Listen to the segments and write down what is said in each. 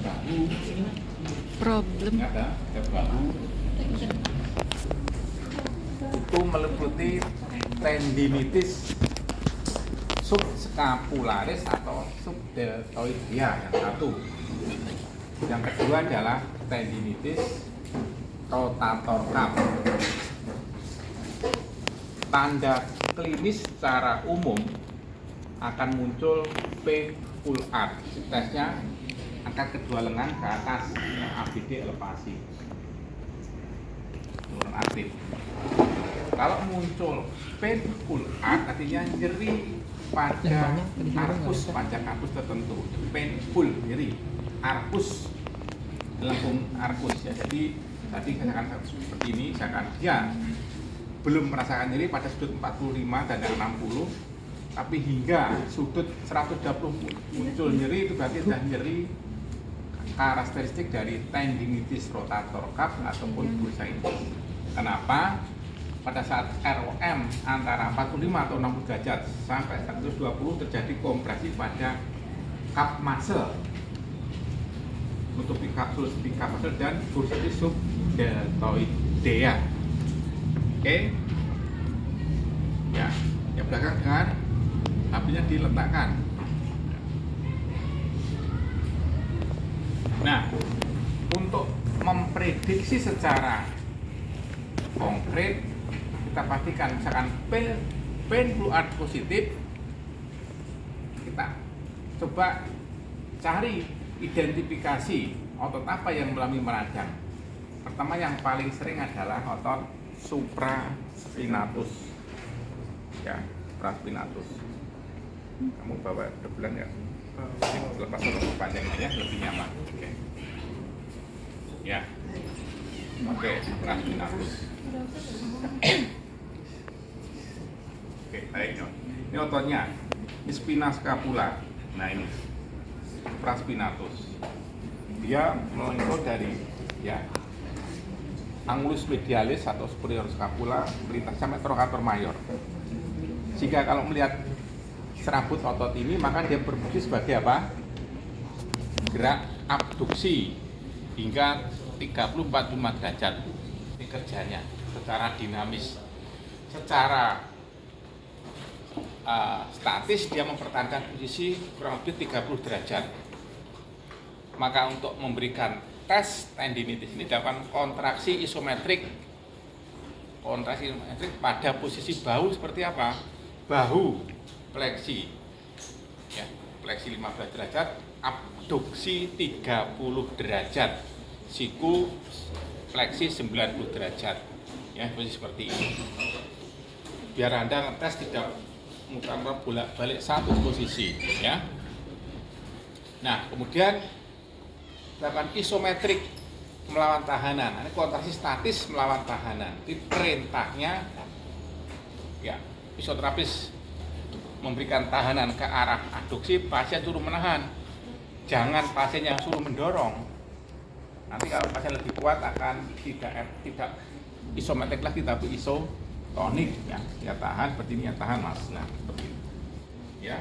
bahu, problem ada bahu itu meliputi tendinitis subscapularis atau subdeltoidea yang satu. Yang kedua adalah tendinitis rotator cuff. Tanda klinis secara umum akan muncul P pull art. Tesnya angkat kedua lengan ke atas, ABD elevasi, turun aktif. Kalau muncul pain pull art artinya nyeri pada arkus panjang arkus tertentu. Pain pull nyeri arkus lengkung arkus ya. Jadi tadi saya akan seperti ini, saya akan dia belum merasakan nyeri pada sudut 45 dan 60, tapi hingga sudut 120 muncul nyeri, itu berarti sudah nyeri karakteristik dari tendinitis rotator cuff ataupun bursitis. Kenapa? Pada saat ROM antara 45 atau 60 derajat sampai 120 terjadi kompresi pada cuff muscle, menutupi kapsul cuff muscle dan bursitis subdeltoidea. Oke, ya, yang belakang dengan HP-nya diletakkan. Nah, untuk memprediksi secara konkret, kita pastikan misalkan pain pull art positif, kita coba cari identifikasi otot apa yang mengalami meradang. Pertama yang paling sering adalah otot supraspinatus, ya, supraspinatus. Kamu bawa debelan ya, lepas otot panjangnya ya, lebih nyaman. Oke, ya, oke, supraspinatus. Oke, baik. Ini ototnya, ini spina scapula. Nah ini supraspinatus. Dia melengkung dari ya angulus medialis atau superior scapula melintas sampai trokator mayor. Jika kalau melihat serabut otot ini, maka dia berfungsi sebagai apa? Gerak abduksi hingga 30-45 derajat. Ini kerjanya secara dinamis. Secara statis dia mempertahankan posisi kurang lebih 30 derajat. Maka untuk memberikan tes tendinitis ini dilakukan kontraksi isometrik. Kontraksi isometrik pada posisi bahu seperti apa? Bahu fleksi, ya, fleksi 15 derajat, abduksi 30 derajat, siku fleksi 90 derajat, ya, posisi seperti ini. Biar Anda ngetes tidak muter-muter bolak-balik satu posisi, ya. Nah, kemudian lakukan isometrik melawan tahanan. Ini kontraksi statis melawan tahanan. Ini perintahnya, ya, fisioterapis memberikan tahanan ke arah adduksi, pasien suruh menahan. Jangan pasien yang suruh mendorong. Nanti kalau pasien lebih kuat akan tidak isometrik lagi, tapi isotonik, ya. Dia tahan, seperti ini, ya, tahan mas. Nah, seperti ini, ya.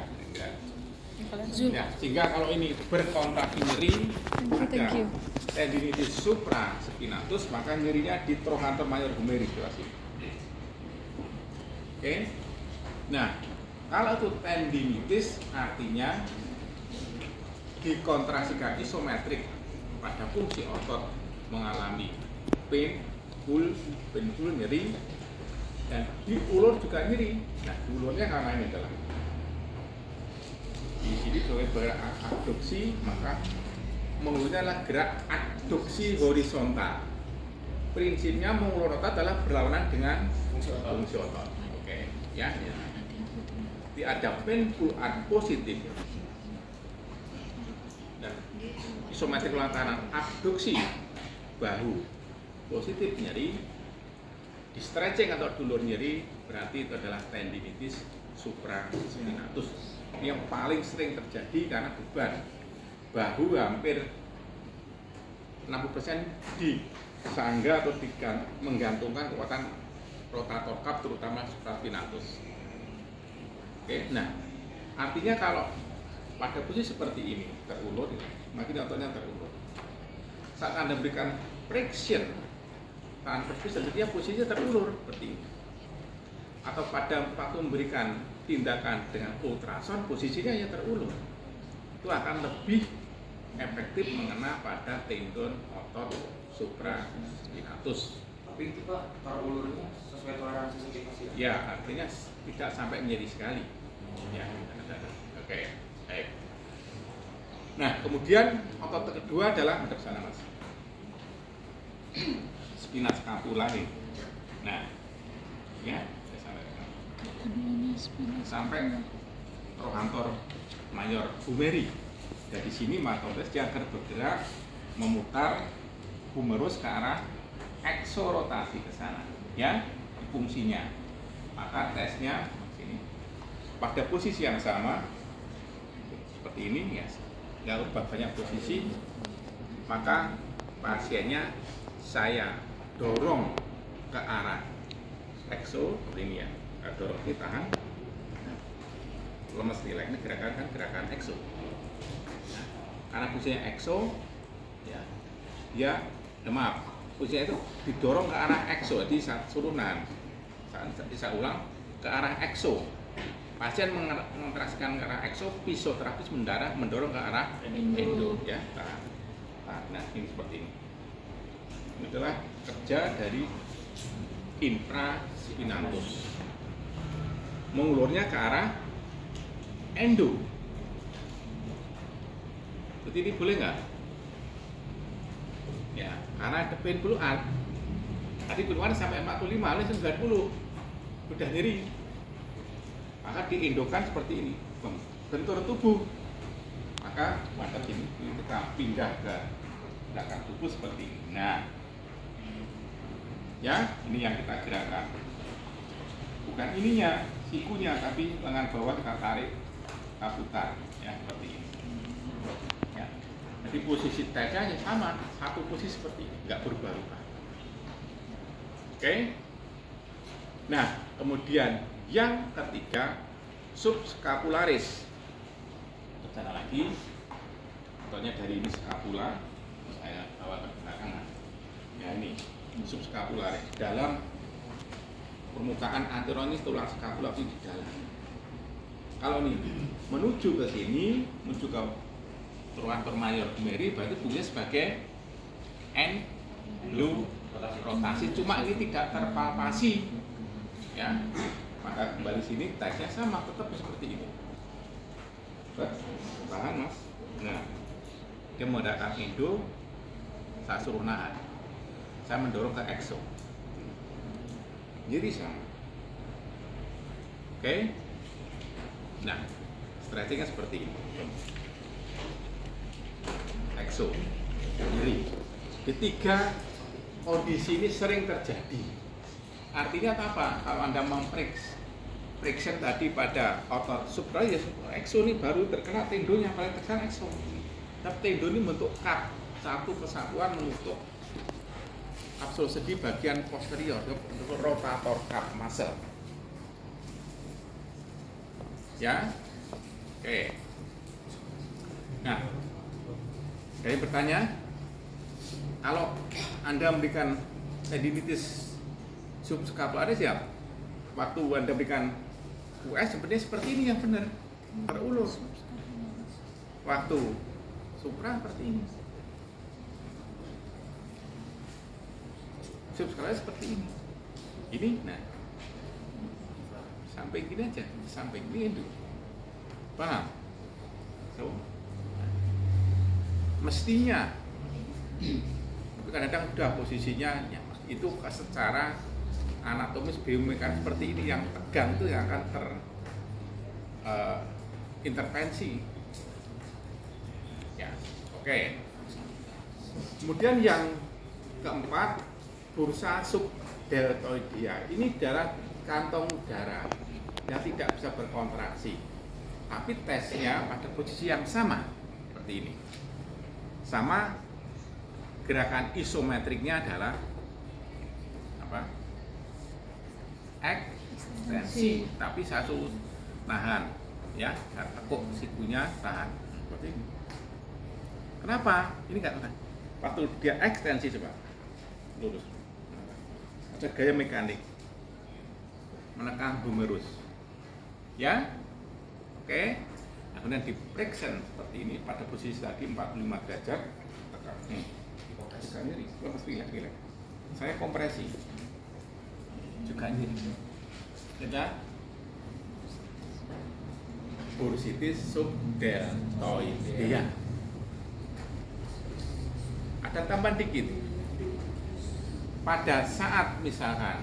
Ya, sehingga kalau ini berkontraksi nyeri, ada tendinitis supraspinatus, maka nyerinya di trochanter major humerus. Oke. Nah, kalau itu tendinitis artinya dikontraksikan isometrik pada fungsi otot mengalami pain pull nyeri, dan di ulur juga nyeri. Nah, di ulurnya karena ini adalah di sini sebagai abduksi, maka mengulurnya adalah gerak abduksi horizontal. Prinsipnya mengulur otot adalah berlawanan dengan fungsi otot. Oke, ya. Jadi ada pain pull art positif dan isometrik melakukan abduksi bahu positif nyeri, di stretching atau dulur nyeri, berarti itu adalah tendinitis supraspinatus. Ini yang paling sering terjadi karena beban bahu hampir 60% di sangga atau menggantungkan kekuatan rotator cuff, terutama supraspinatus. Oke, nah artinya kalau pada posisi seperti ini terulur, makin ototnya terulur. Saat Anda berikan friction, tahan perfusion, dia posisinya terulur seperti ini. Atau pada waktu memberikan tindakan dengan ultrason, posisinya ya terulur. Itu akan lebih efektif mengena pada tendon otot supraspinatus. Tapi itu Pak, terulurnya sesuai toleransi sakit pasien? Ya, artinya tidak sampai menjadi sekali. Ya, oke, baik. Nah, kemudian otot kedua adalah menghadap sana, Mas. Spina scapula nih. Nah, ya, sampai trochanter major humeri. Dari sini matotes dia akan bergerak memutar humerus ke arah eksorotasi ke sana, ya, fungsinya. Maka tesnya sini pada posisi yang sama seperti ini, ya, nggak ubah banyak posisi. Maka pasiennya saya dorong ke arah ekso seperti ini, ya, dorong ini, tahan, lemes nilai ini gerakan kan gerakan ekso. Nah, karena posisinya ekso, ya, dia maaf, posisinya itu didorong ke arah ekso, jadi suruh nahan. Saya ulang, ke arah ekso. Pasien mengontraksikan ke arah ekso, fisioterapis mendorong ke arah endo, ya, tahan. Nah, ini seperti ini. Ini adalah kerja dari infraspinatus. Mengulurnya ke arah endo. Seperti ini boleh nggak? Ya, karena ada pain keluar. Tadi keluar sampai 45, lalu 90. Udah nyeri. Maka diendokan seperti ini, bentur tubuh. Maka pada ini kita pindah ke belakang tubuh seperti ini. Nah, ya, ini yang kita gerakkan. Bukan ininya, sikunya, tapi lengan bawah kita tarik, kita putar, ya, seperti ini. Ya. Jadi posisi tesnya sama, satu posisi seperti ini, nggak berubah-ubah. Oke. Nah, kemudian yang ketiga, subscapularis. Berjalan lagi, contohnya dari ini scapula, saya bawa ke belakang. Ya, ini subscapularis. Dalam permukaan anteronis tulang scapula di dalam. Kalau ini menuju ke sini, menuju ke trochanter major humeri, berarti fungsinya sebagai rotasi. Cuma ini tidak terpalpasi, ya. Maka kembali sini tesnya sama, tetap seperti ini. Tahan, Mas. Nah, dia mengadakan endo, saya suruh nahan. Saya mendorong ke ekso. Jadi sama. Oke. Nah, stretchingnya seperti ini. Ekso, nyeri. Ketiga kondisi ini sering terjadi. Artinya apa? Kalau Anda friction tadi pada otot supra, ya ekso ini baru terkena tendon yang paling tekan ekso. Tapi tendon ini bentuk cup, satu kesatuan menutup kapsul sedi bagian posterior, bentuk rotator cup muscle. Ya, oke. Nah, dari pertanyaan, kalau Anda memberikan tendinitis subscapularis, ya, waktu Anda berikan US sebenarnya seperti ini yang benar, terulur. Waktu supra seperti ini, subscapularis seperti ini. Ini, nah, sampai gini aja, sampai gini itu, paham? So, mestinya, tapi kadang-kadang udah posisinya, ya, itu secara anatomis biomekanik seperti ini, yang tegang itu yang akan terintervensi. Ya, oke. Kemudian yang keempat, bursa subdeltoidea. Ini adalah kantong darah yang tidak bisa berkontraksi, tapi tesnya pada posisi yang sama seperti ini. Sama, gerakan isometriknya adalah apa? Ekstensi, tapi satu tahan, ya, saya tekuk sikunya, tahan seperti ini. Kenapa? Ini nggak kena. Waktu dia ekstensi coba lurus. Ada gaya mekanik menekan humerus. Ya, oke. Nah, kemudian di flexion seperti ini pada posisi lagi 45 derajat. Tekan. Juga nyeri. Relax. Saya kompresi. Juga nyeri. Kita bursitis subdeltoidea. Ada tambahan dikit. Pada saat misalkan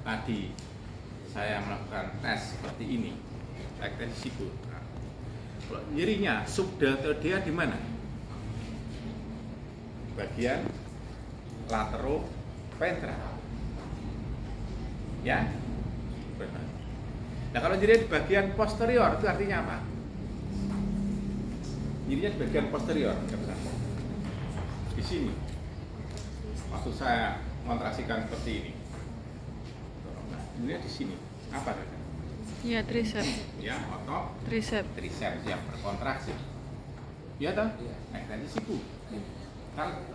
tadi saya melakukan tes seperti ini, tes siku. Nah, kalau nyerinya subdeltoidea di mana? Bagian lateroventral. Ya. Nah, kalau nyeri di bagian posterior itu artinya apa? Nyerinya di bagian posterior, di sini. Waktu saya kontraksikan seperti ini. Nah, nyerinya di sini. Apa kan? Ya, tricep. Ya, otot Tricep. triceps yang berkontraksi. Ya toh? Ekstensi siku.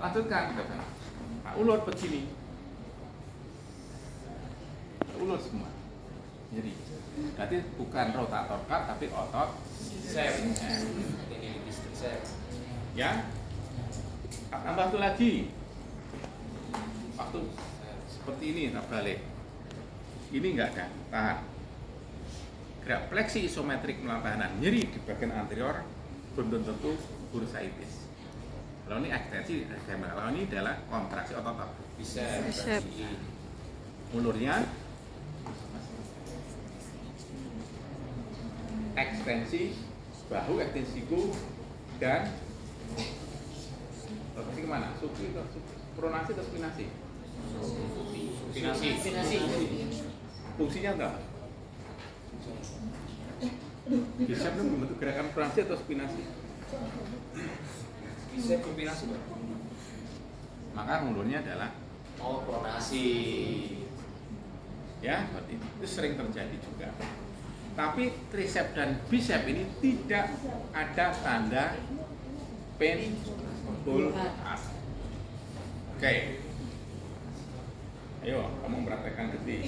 Lanjutkan, Pak, ulur begini. Ulur semua. Jadi, berarti bukan rotator cuff tapi otot tricep. Ya, tambah satu lagi. Waktu seperti ini, balik. Ini enggak ada, tahan. Gerak fleksi isometrik melawan tahanan. Nyeri di bagian anterior belum tentu bursitis. Kalau ini ekstensi, kalau ini adalah kontraksi otot Tricep. ulurnya ekstensi bahu, ekstensiku, dan rotasi kemana? Pronasi atau spinasi? Spinasi. Fungsinya enggak? Bisa belum membentuk gerakan pronasi atau spinasi? Bisa kombinasi, Pak. Maka ulurnya adalah Pronasi. ya, seperti itu sering terjadi juga. Tapi tricep dan bicep ini tidak ada tanda painful as. Oke. Ayo, kamu mempraktekkan detik.